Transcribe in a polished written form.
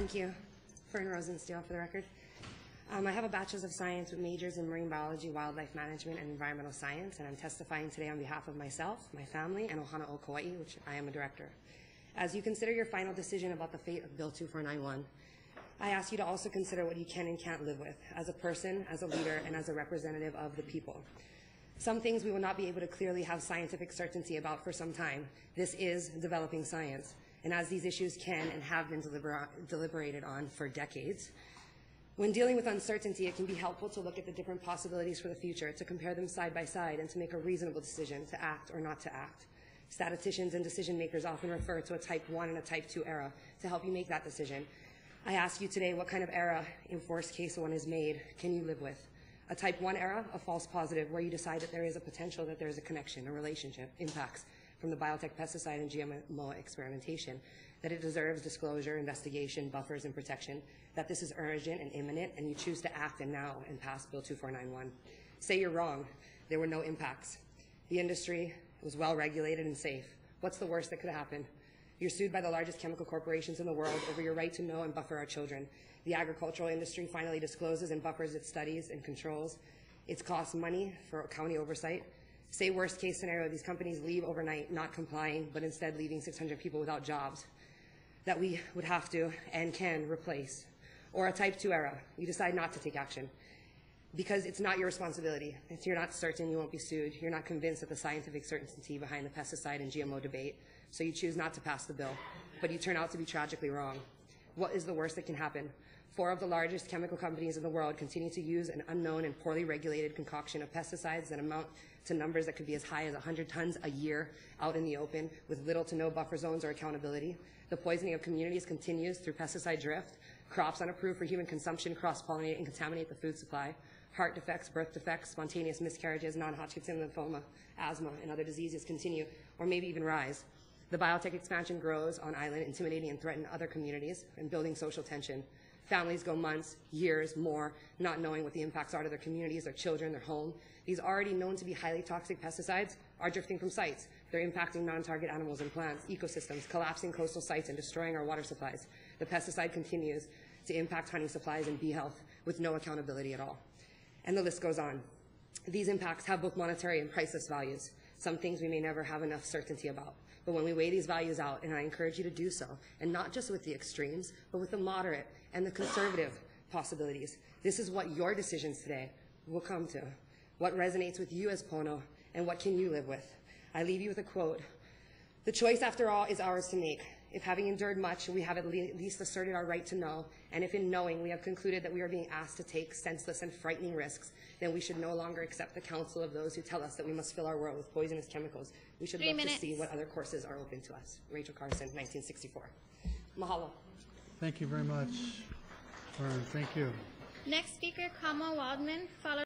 Thank you. Fern Rosenstiel for the record. I have a Bachelor's of Science with majors in Marine Biology, Wildlife Management, and Environmental Science, and I'm testifying today on behalf of myself, my family, and Anuenue, Kauai, which I am a director. As you consider your final decision about the fate of Bill 2491, I ask you to also consider what you can and can't live with as a person, as a leader, and as a representative of the people. Some things we will not be able to clearly have scientific certainty about for some time. This is developing science, and as these issues can and have been deliberated on for decades, when dealing with uncertainty, it can be helpful to look at the different possibilities for the future, to compare them side by side, and to make a reasonable decision to act or not to act. Statisticians and decision makers often refer to a type 1 and a type 2 era to help you make that decision. I ask you today, what kind of era, in worst case one is made, can you live with? A type 1 era, a false positive, where you decide that there is a potential that there is a connection, a relationship, impacts from the biotech, pesticide, and GMO experimentation, that it deserves disclosure, investigation, buffers, and protection, that this is urgent and imminent, and you choose to act and now and pass Bill 2491. Say you're wrong. There were no impacts. The industry was well regulated and safe. What's the worst that could happen? You're sued by the largest chemical corporations in the world over your right to know and buffer our children. The agricultural industry finally discloses and buffers its studies and controls. It costs money for county oversight. Say worst case scenario, these companies leave overnight not complying, but instead leaving 600 people without jobs that we would have to and can replace. Or a type 2 era, you decide not to take action because it's not your responsibility. If you're not certain, you won't be sued. You're not convinced of the scientific certainty behind the pesticide and GMO debate, so you choose not to pass the bill, but you turn out to be tragically wrong. What is the worst that can happen? 4 of the largest chemical companies in the world continue to use an unknown and poorly regulated concoction of pesticides that amount to numbers that could be as high as 100 tons a year out in the open with little to no buffer zones or accountability. The poisoning of communities continues through pesticide drift. Crops unapproved for human consumption cross-pollinate and contaminate the food supply. Heart defects, birth defects, spontaneous miscarriages, non-Hodgkin's lymphoma, asthma, and other diseases continue, or maybe even rise. The biotech expansion grows on island, intimidating and threatening other communities and building social tension. Families go months, years, more, not knowing what the impacts are to their communities, their children, their home. These already known to be highly toxic pesticides are drifting from sites. They're impacting non-target animals and plants, ecosystems, collapsing coastal sites, and destroying our water supplies. The pesticide continues to impact honey supplies and bee health with no accountability at all. And the list goes on. These impacts have both monetary and priceless values, some things we may never have enough certainty about. But when we weigh these values out, and I encourage you to do so, and not just with the extremes, but with the moderate and the conservative possibilities, this is what your decisions today will come to. What resonates with you as Pono, and what can you live with? I leave you with a quote. The choice, after all, is ours to make. If having endured much, we have at least asserted our right to know, and if in knowing we have concluded that we are being asked to take senseless and frightening risks, then we should no longer accept the counsel of those who tell us that we must fill our world with poisonous chemicals. We should look to see what other courses are open to us. Rachel Carson, 1964. Mahalo. Thank you very much, Fern. Thank you. Next speaker, Kama Waldman, followed